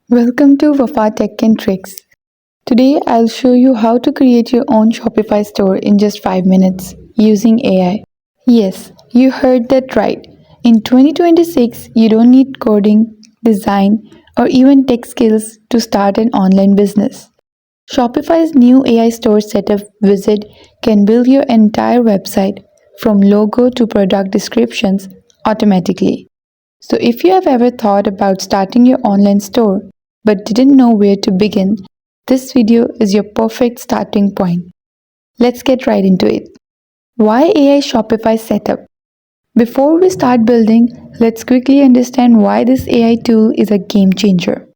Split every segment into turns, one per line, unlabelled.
Welcome to Wafa Tech and Tricks. Today I'll show you how to create your own Shopify store in just 5 minutes using AI. Yes, you heard that right. In 2026, you don't need coding, design, or even tech skills to start an online business. Shopify's new AI store setup wizard can build your entire website from logo to product descriptions automatically. So, if you have ever thought about starting your online store but didn't know where to begin, this video is your perfect starting point. Let's get right into it. Why AI Shopify setup? Before we start building, let's quickly understand why this AI tool is a game changer.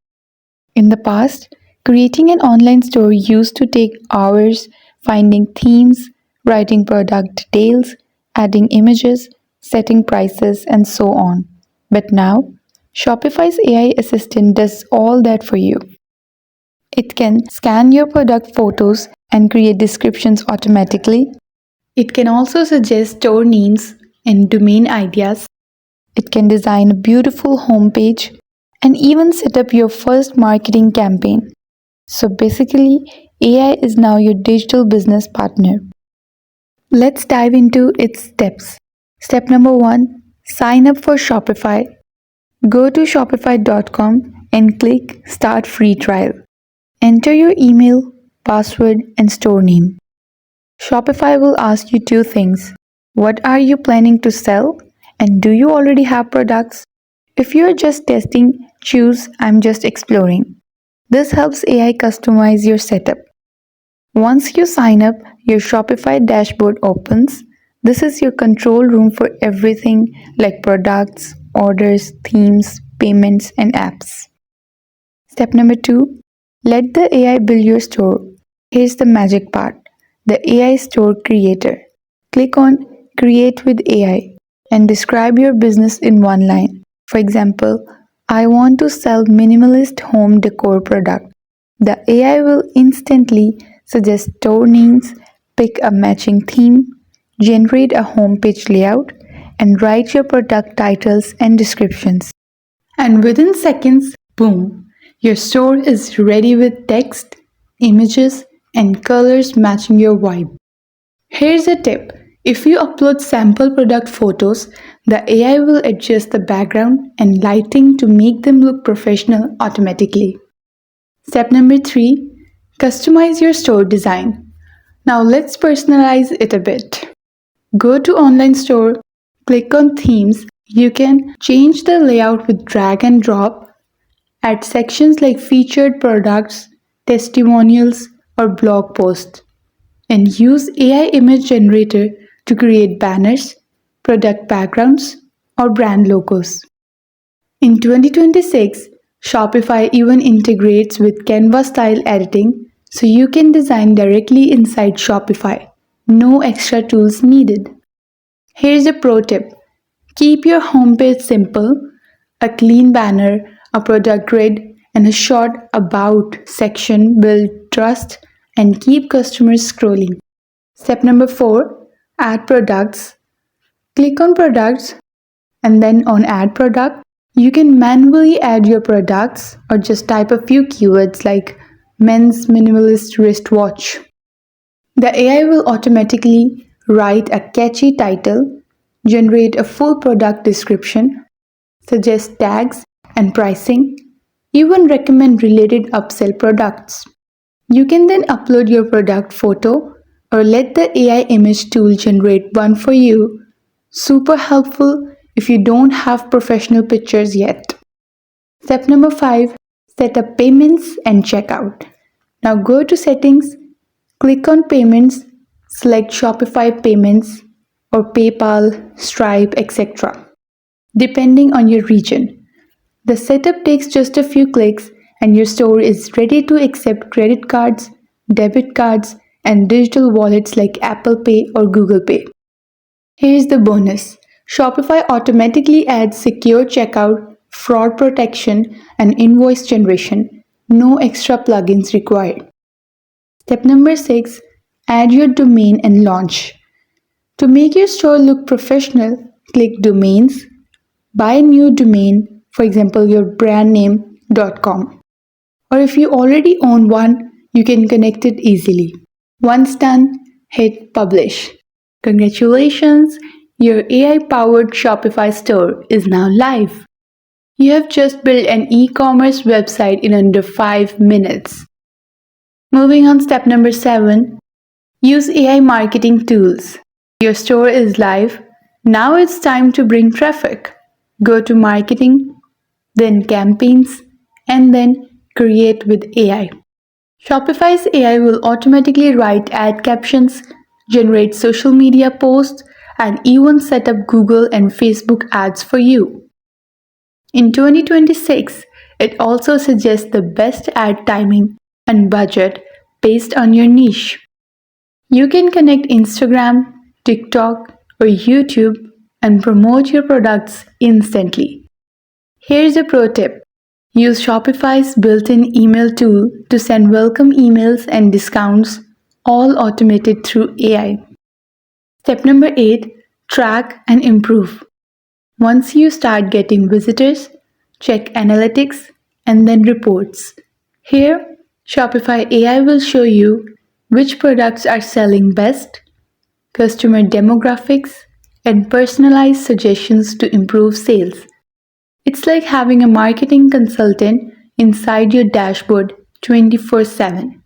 In the past, creating an online store used to take hours finding themes, writing product details, adding images, setting prices, and so on. But now, Shopify's AI assistant does all that for you. It can scan your product photos and create descriptions automatically. It can also suggest store names and domain ideas. It can design a beautiful homepage and even set up your first marketing campaign. So basically, AI is now your digital business partner. Let's dive into its steps. Step number 1, sign up for Shopify. Go to shopify.com and click Start Free Trial. Enter your email, password, and store name. Shopify will ask you two things. What are you planning to sell? And do you already have products? If you're just testing, choose I'm just exploring. This helps AI customize your setup. Once you sign up, your Shopify dashboard opens. This is your control room for everything like products, orders, themes, payments, and apps. Step number 2, let the AI build your store. Here's the magic part, the AI Store Creator. Click on Create with AI and describe your business in one line. For example, I want to sell minimalist home decor product. The AI will instantly suggest store names, pick a matching theme, generate a homepage layout, and write your product titles and descriptions. And within seconds, boom, your store is ready with text, images, and colors matching your vibe. Here's a tip. If you upload sample product photos, the AI will adjust the background and lighting to make them look professional automatically. Step number 3, customize your store design. Now let's personalize it a bit. Go to online store, click on themes. You can change the layout with drag and drop, add sections like featured products, testimonials, or blog posts, and use AI image generator to create banners, product backgrounds, or brand logos. In 2026, Shopify even integrates with Canva style editing so you can design directly inside Shopify. No extra tools needed. Here's a pro tip. Keep your homepage simple, a clean banner, a product grid, and a short About section build trust and keep customers scrolling. Step number 4, add products. Click on products and then on add product. You can manually add your products or just type a few keywords like men's minimalist wristwatch. The AI will automatically write a catchy title, generate a full product description, suggest tags and pricing, even recommend related upsell products. You can then upload your product photo or let the AI image tool generate one for you. Super helpful if you don't have professional pictures yet. Step number 5, set up payments and checkout. Now go to settings, click on payments, select Shopify payments or PayPal, Stripe, etc. depending on your region. The setup takes just a few clicks and your store is ready to accept credit cards, debit cards, and digital wallets like Apple Pay or Google Pay. Here's the bonus. Shopify automatically adds secure checkout, fraud protection, and invoice generation. No extra plugins required. Step number 6, add your domain and launch. To make your store look professional, click Domains, buy a new domain, for example, your brandname.com. Or if you already own one, you can connect it easily. Once done, hit publish. Congratulations, your AI-powered Shopify store is now live. You have just built an e-commerce website in under 5 minutes. Moving on, step number 7, use AI marketing tools. Your store is live. Now it's time to bring traffic. Go to marketing, then campaigns, and then create with AI. Shopify's AI will automatically write ad captions, generate social media posts, and even set up Google and Facebook ads for you. In 2026, it also suggests the best ad timing and budget based on your niche. You can connect Instagram, TikTok, or YouTube and promote your products instantly. Here's a pro tip. Use Shopify's built-in email tool to send welcome emails and discounts, all automated through AI. Step number 8, track and improve. Once you start getting visitors, check analytics and then reports. Here, Shopify AI will show you which products are selling best, customer demographics, and personalized suggestions to improve sales. It's like having a marketing consultant inside your dashboard 24/7.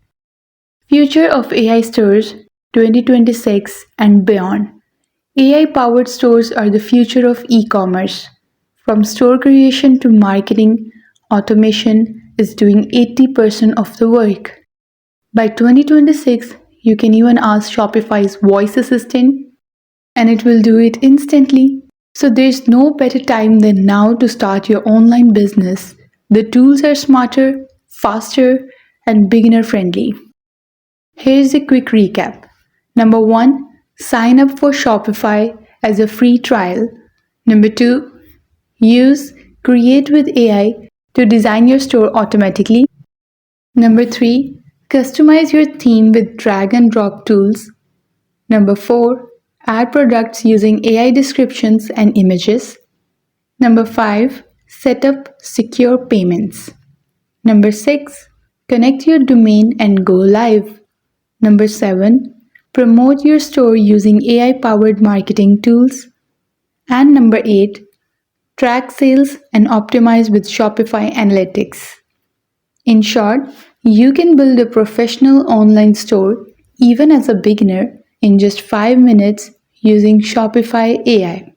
Future of AI stores 2026 and beyond. AI powered stores are the future of e commerce. From store creation to marketing, automation is doing 80% of the work. By 2026, you can even ask Shopify's voice assistant and it will do it instantly. So there's no better time than now to start your online business. The tools are smarter, faster, and beginner friendly. Here's a quick recap. Number 1, sign up for Shopify as a free trial. Number 2, use Create with AI to design your store automatically. Number 3, customize your theme with drag and drop tools. Number 4, add products using AI descriptions and images. Number 5, set up secure payments. Number 6, connect your domain and go live. Number 7, promote your store using AI powered marketing tools. And number 8, track sales and optimize with Shopify Analytics. In short, you can build a professional online store even as a beginner in just 5 minutes using Shopify AI.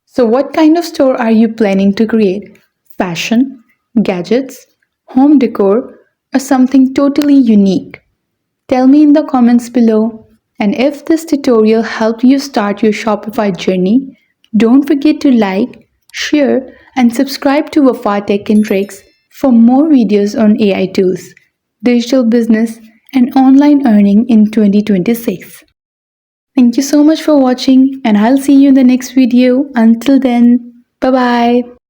So, what kind of store are you planning to create? Fashion, gadgets, home decor, or something totally unique? Tell me in the comments below. And if this tutorial helped you start your Shopify journey, don't forget to like, share, and subscribe to Wafa Tech and Tricks for more videos on AI tools, digital business, and online earning in 2026. Thank you so much for watching, and I'll see you in the next video. Until then, bye bye.